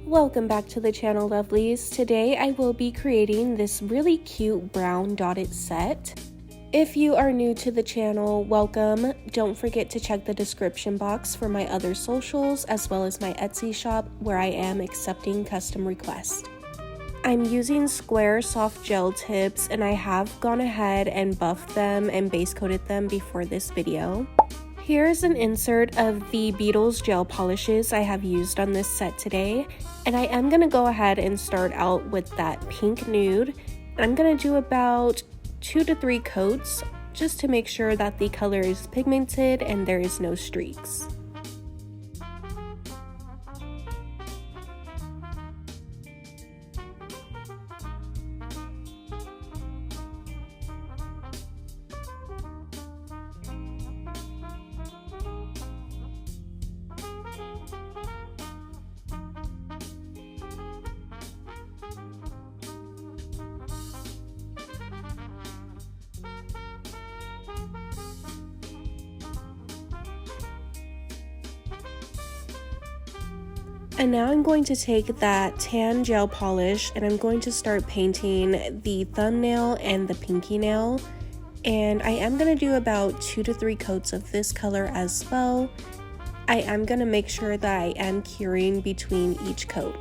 Welcome back to the channel, lovelies. Today I will be creating this really cute brown dotted set. If you are new to the channel, welcome. Don't forget to check the description box for my other socials as well as my Etsy shop where I am accepting custom requests. I'm using square soft gel tips and I have gone ahead and buffed them and base coated them before this video. Here's an insert of the Beetles gel polishes I have used on this set today, and I am going to go ahead and start out with that pink nude. I'm going to do about 2 to 3 coats just to make sure that the color is pigmented and there is no streaks. And now I'm going to take that tan gel polish and I'm going to start painting the thumbnail and the pinky nail. And I am going to do about 2 to 3 coats of this color as well. I am going to make sure that I am curing between each coat.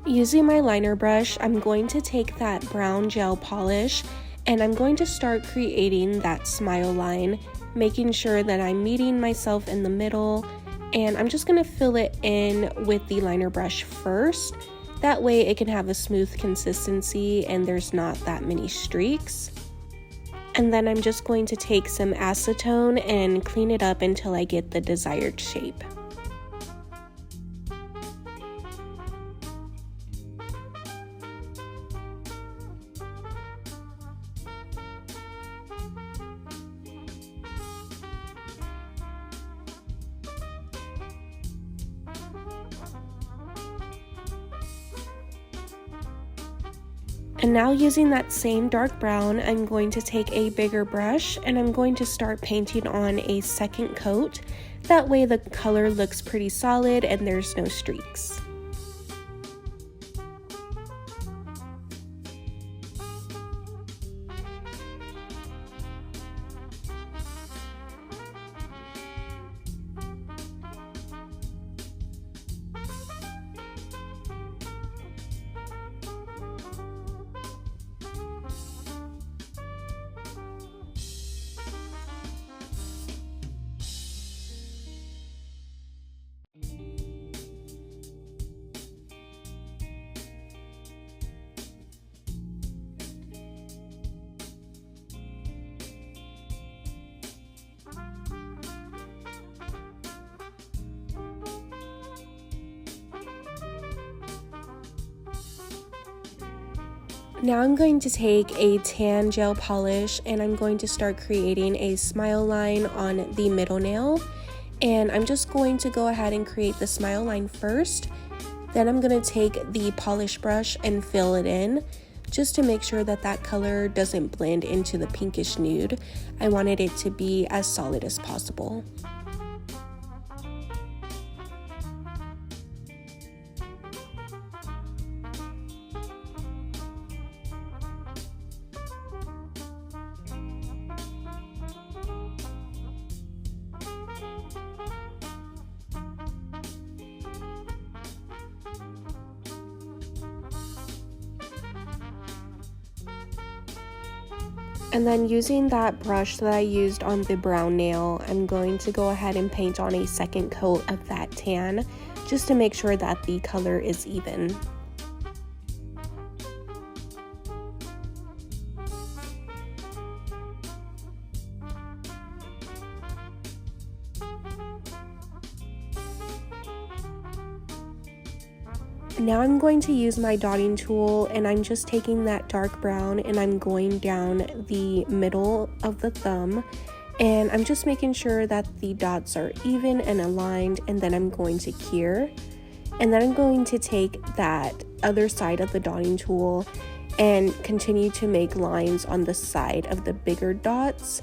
Using my liner brush, I'm going to take that brown gel polish and I'm going to start creating that smile line, making sure that I'm meeting myself in the middle, and I'm just going to fill it in with the liner brush first. That way it can have a smooth consistency and there's not that many streaks. And then I'm just going to take some acetone and clean it up until I get the desired shape. And now using that same dark brown, I'm going to take a bigger brush and I'm going to start painting on a second coat. That way the color looks pretty solid and there's no streaks. Now I'm going to take a tan gel polish and I'm going to start creating a smile line on the middle nail. And I'm just going to go ahead and create the smile line first. Then I'm going to take the polish brush and fill it in just to make sure that that color doesn't blend into the pinkish nude. I wanted it to be as solid as possible. And then using that brush that I used on the brown nail, I'm going to go ahead and paint on a second coat of that tan just to make sure that the color is even. Now I'm going to use my dotting tool, and I'm just taking that dark brown and I'm going down the middle of the thumb, and I'm just making sure that the dots are even and aligned, and then I'm going to cure. And then I'm going to take that other side of the dotting tool and continue to make lines on the side of the bigger dots,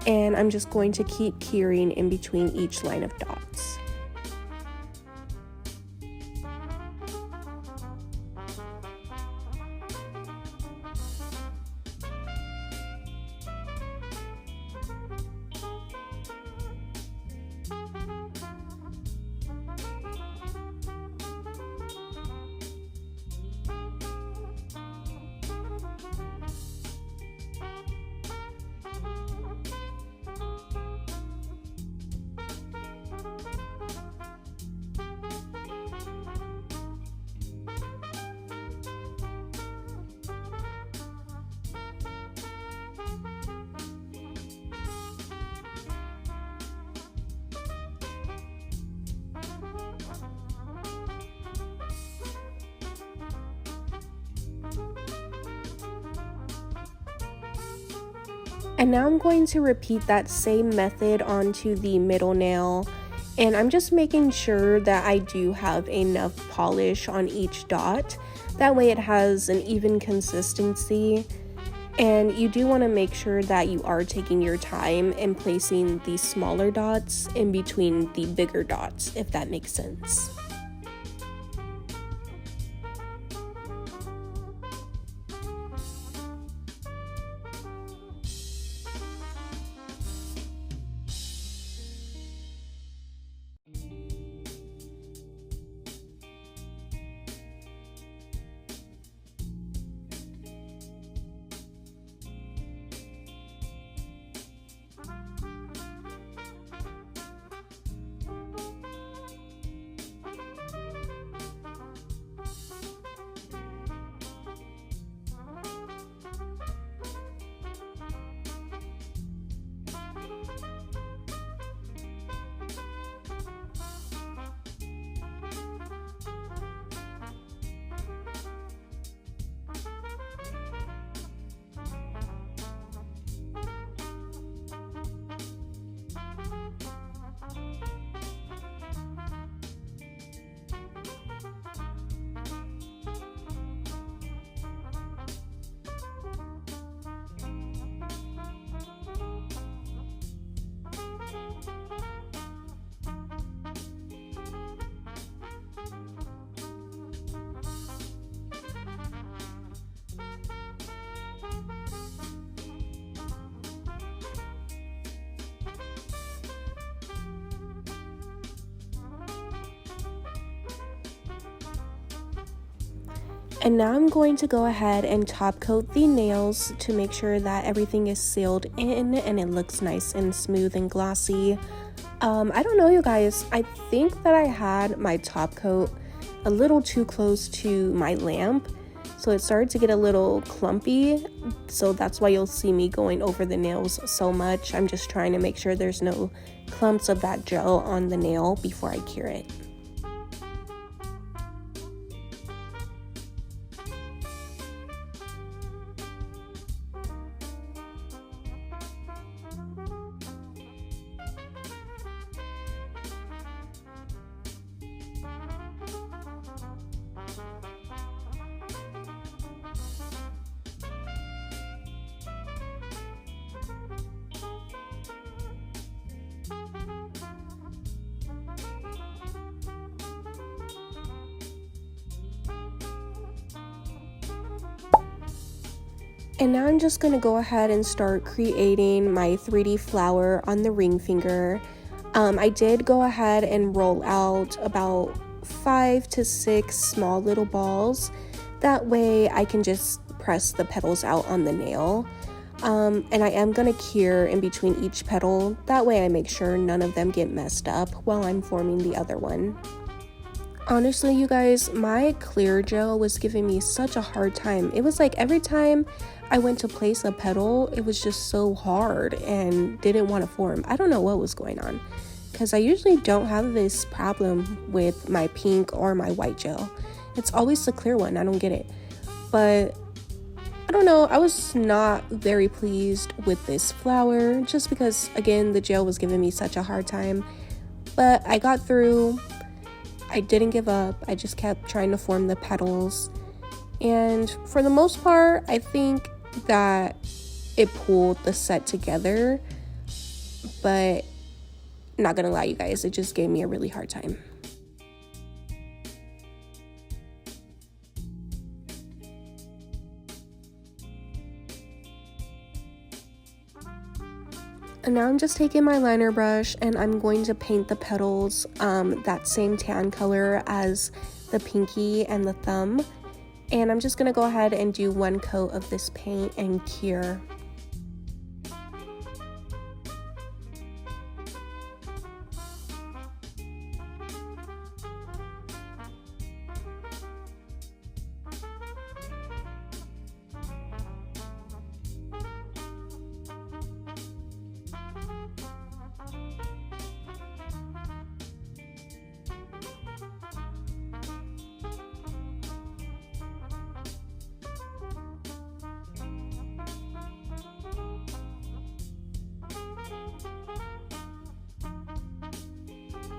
and I'm just going to keep curing in between each line of dots. And now I'm going to repeat that same method onto the middle nail, and I'm just making sure that I do have enough polish on each dot. That way it has an even consistency, and you do want to make sure that you are taking your time and placing the smaller dots in between the bigger dots, if that makes sense. And now I'm going to go ahead and top coat the nails to make sure that everything is sealed in and it looks nice and smooth and glossy. I don't know, you guys, I think that I had my top coat a little too close to my lamp, so it started to get a little clumpy, so that's why you'll see me going over the nails so much. I'm just trying to make sure there's no clumps of that gel on the nail before I cure it. And now I'm just going to go ahead and start creating my 3D flower on the ring finger. I did go ahead and roll out about 5 to 6 small little balls. That way I can just press the petals out on the nail. And I am going to cure in between each petal. That way I make sure none of them get messed up while I'm forming the other one. Honestly, you guys, my clear gel was giving me such a hard time. It was like every time I went to place a petal, it was just so hard and didn't want to form. I don't know what was going on, because I usually don't have this problem with my pink or my white gel. It's always the clear one. I don't get it. But I don't know, I was not very pleased with this flower just because, again, the gel was giving me such a hard time. But I got through. I didn't give up. I just kept trying to form the petals. And for the most part, I think that it pulled the set together. But not gonna lie, you guys, it just gave me a really hard time. And now I'm just taking my liner brush and I'm going to paint the petals that same tan color as the pinky and the thumb. And I'm just going to go ahead and do one coat of this paint and cure.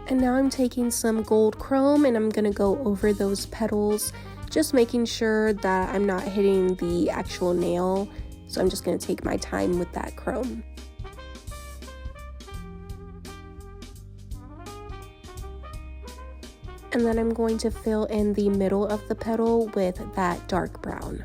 And now I'm taking some gold chrome and I'm gonna go over those petals, just making sure that I'm not hitting the actual nail. So I'm just gonna take my time with that chrome. And then I'm going to fill in the middle of the petal with that dark brown.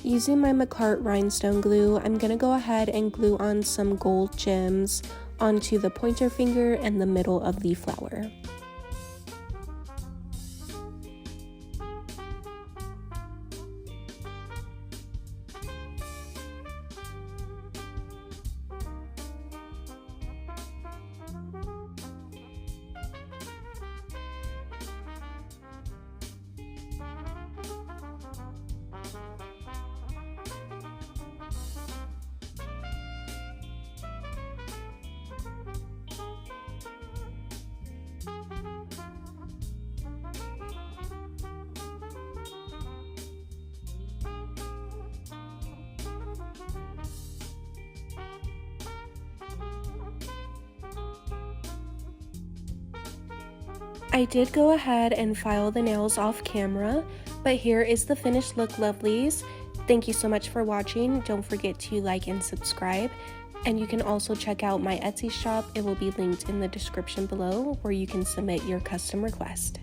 Using my rhinestone glue, I'm going to go ahead and glue on some gold gems onto the pointer finger and the middle of the flower. I did go ahead and file the nails off camera, but here is the finished look, lovelies. Thank you so much for watching. Don't forget to like and subscribe. And you can also check out my Etsy shop. It will be linked in the description below where you can submit your custom request.